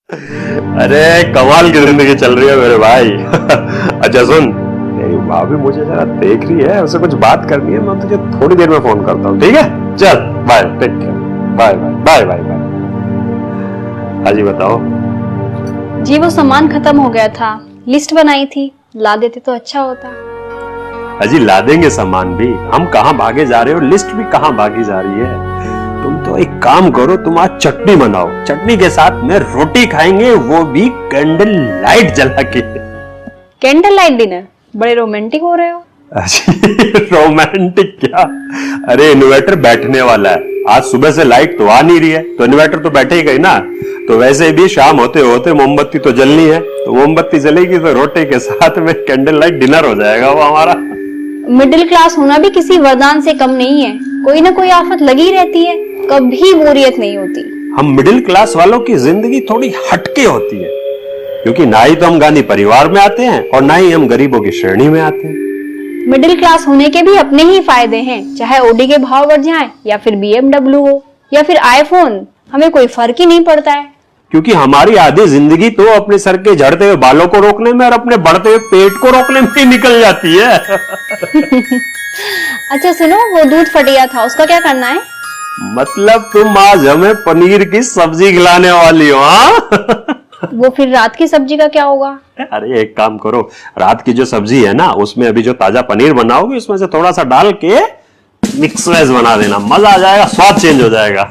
अरे कमाल की जिंदगी चल रही है मेरे भाई। अच्छा सुन, मेरी भाभी मुझे जरा देख रही है, उससे कुछ बात करनी है, मैं तुझे थोड़ी देर में फोन करता हूँ, ठीक है? चल bye, take care, bye bye bye bye bye. हाँ जी बताओ। जी वो सामान खत्म हो गया था, लिस्ट बनाई थी, ला देते तो अच्छा होता। अजी ला देंगे सामान भी, हम कहाँ भागे जा रहे हो, लिस्ट भी कहाँ भागी जा रही है। तुम तो एक काम करो, तुम आज चटनी बनाओ, चटनी के साथ में रोटी खाएंगे, वो भी कैंडल लाइट जला के। कैंडल लाइट डिनर, बड़े रोमांटिक हो रहे हो। रोमांटिक क्या, अरे इन्वर्टर बैठने वाला है, आज सुबह से लाइट तो आ नहीं रही है, तो इन्वर्टर तो बैठेगा ही ना। तो वैसे भी शाम होते होते मोमबत्ती तो जलनी है, तो मोमबत्ती जलेगी तो रोटी के साथ में कैंडल लाइट डिनर हो जाएगा वो हमारा। मिडिल क्लास होना भी किसी वरदान से कम नहीं है, कोई ना कोई आफत लगी रहती है, कभी बोरियत नहीं होती। हम मिडिल क्लास वालों की जिंदगी थोड़ी हटके होती है, क्योंकि ना ही तो हम गांधी परिवार में आते हैं और ना ही हम गरीबों की श्रेणी में आते हैं। मिडिल क्लास होने के भी अपने ही फायदे हैं, चाहे ओडी के भाव बढ़ जाएं या फिर BMW हो या फिर आईफोन, हमें कोई फर्क ही नहीं पड़ता है। क्योंकि हमारी आधी जिंदगी तो अपने सर के झड़ते हुए बालों को रोकने में और अपने बढ़ते हुए पेट को रोकने में ही निकल जाती है। अच्छा सुनो, वो दूध फट गया था, उसका क्या करना है? मतलब तुम आज हमें पनीर की सब्जी खिलाने वाली हो? हाँ। वो फिर रात की सब्जी का क्या होगा? अरे एक काम करो, रात की जो सब्जी है ना, उसमें अभी जो ताजा पनीर बनाओगे उसमें से थोड़ा सा डाल के मिक्स वेज बना देना, मजा आ जाएगा, स्वाद चेंज हो जाएगा।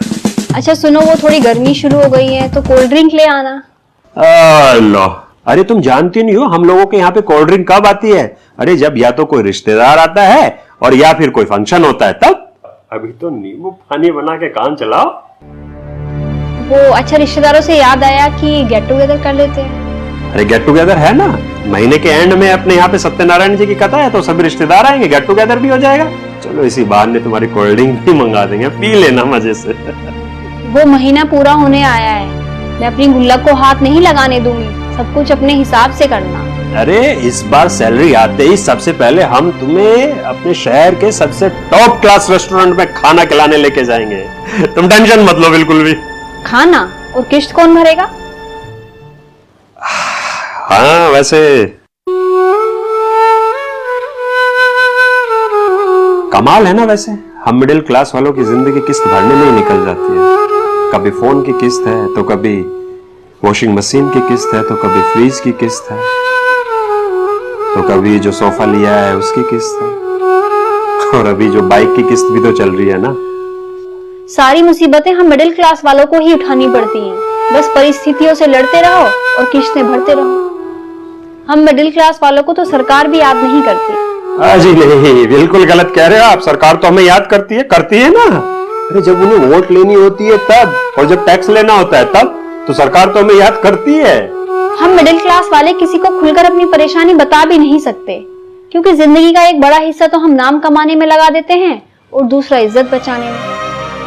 अच्छा सुनो, वो थोड़ी गर्मी शुरू हो गई है तो कोल्ड ड्रिंक ले आना। लो, अरे तुम जानती नहीं हो हम लोगों के यहाँ पे कोल्ड ड्रिंक कब आती है? अरे जब या तो कोई रिश्तेदार आता है और या फिर कोई फंक्शन होता है तब। अभी तो नींबू पानी बना के काम चलाओ। वो अच्छा, रिश्तेदारों से याद आया कि गेट टुगेदर कर लेते हैं। अरे गेट टुगेदर है ना, महीने के एंड में अपने यहाँ पे सत्यनारायण जी की कथा है, तो सभी रिश्तेदार आएंगे, गेट टुगेदर भी हो जाएगा। चलो इसी बहाने तुम्हारी कोल्ड ड्रिंक भी मंगा देंगे, पी लेना मजे से। वो महीना पूरा होने आया है, मैं अपनी गुल्लक को हाथ नहीं लगाने दूंगी, सब कुछ अपने हिसाब से करना। अरे इस बार सैलरी आते ही सबसे पहले हम तुम्हें अपने शहर के सबसे टॉप क्लास रेस्टोरेंट में खाना खिलाने लेके जाएंगे, तुम टेंशन मत लो बिल्कुल भी। खाना और किश्त कौन भरेगा? हाँ वैसे कमाल है ना, वैसे हम मिडिल क्लास वालों की जिंदगी किस्त भरने में ही निकल जाती है। कभी फोन की किस्त है, तो कभी वॉशिंग मशीन की किस्त है, तो कभी फ्रिज की किस्त है, तो कभी जो सोफा लिया है उसकी किस्त है, और अभी जो बाइक की किस्त भी तो चल रही है ना। सारी मुसीबतें हम मिडिल क्लास वालों को ही उठानी पड़ती हैं, बस परिस्थितियों से लड़ते रहो और किस्तें भरते रहो। हम मिडिल क्लास वालों को तो सरकार भी याद नहीं करती। जी नहीं, बिल्कुल गलत कह रहे हो आप, सरकार तो हमें याद करती है ना। अरे जब उन्हें वोट लेनी होती है तब, और जब टैक्स लेना होता है तब, तो सरकार तो हमें याद करती है। हम मिडिल क्लास वाले किसी को खुलकर अपनी परेशानी बता भी नहीं सकते, क्योंकि जिंदगी का एक बड़ा हिस्सा तो हम नाम कमाने में लगा देते हैं और दूसरा इज्जत बचाने में।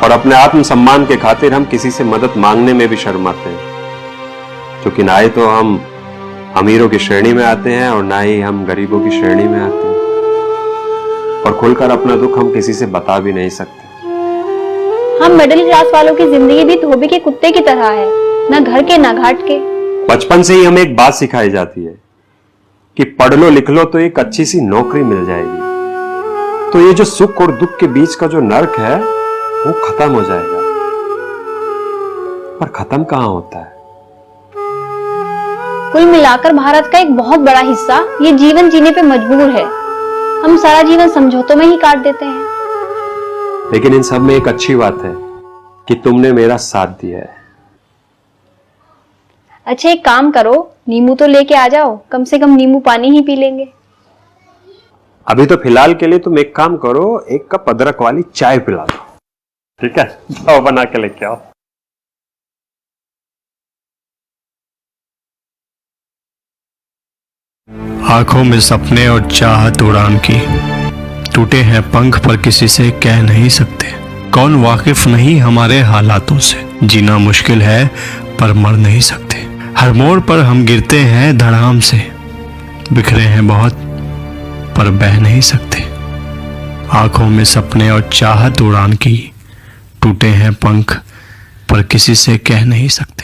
और अपने आत्म सम्मान के खातिर हम किसी से मदद मांगने में भी शर्माते हैं, क्योंकि ना ही तो हम अमीरों की श्रेणी में आते हैं और ना ही हम गरीबों की श्रेणी में आते हैं, और खुलकर अपना दुख हम किसी से बता भी नहीं सकते। हम मिडिल क्लास वालों की जिंदगी भी धोबी के कुत्ते की तरह है, ना घर के ना घाट के। बचपन से ही हमें एक बात सिखाई जाती है कि पढ़ लो लिख लो तो एक अच्छी सी नौकरी मिल जाएगी, तो ये जो सुख और दुख के बीच का जो नर्क है वो खत्म हो जाएगा। पर खत्म कहां होता है? कुल मिलाकर भारत का एक बहुत बड़ा हिस्सा ये जीवन जीने पे मजबूर है, हम सारा जीवन समझौतों में ही काट देते हैं। लेकिन इन सब में एक अच्छी बात है कि तुमने मेरा साथ दिया है। अच्छा एक काम करो, नींबू तो लेके आ जाओ, कम से कम नींबू पानी ही पी लेंगे। अभी तो फिलहाल के लिए तुम एक काम करो, एक कप अदरक वाली चाय पिला दो, ठीक है? जाओ बना के लेके आओ। आंखों में सपने और चाहत उड़ान की, टूटे हैं पंख पर किसी से कह नहीं सकते। कौन वाकिफ नहीं हमारे हालातों से, जीना मुश्किल है पर मर नहीं सकते। हर मोड़ पर हम गिरते हैं धड़ाम से, बिखरे हैं बहुत पर बह नहीं सकते। आंखों में सपने और चाहत उड़ान की, टूटे हैं पंख पर किसी से कह नहीं सकते।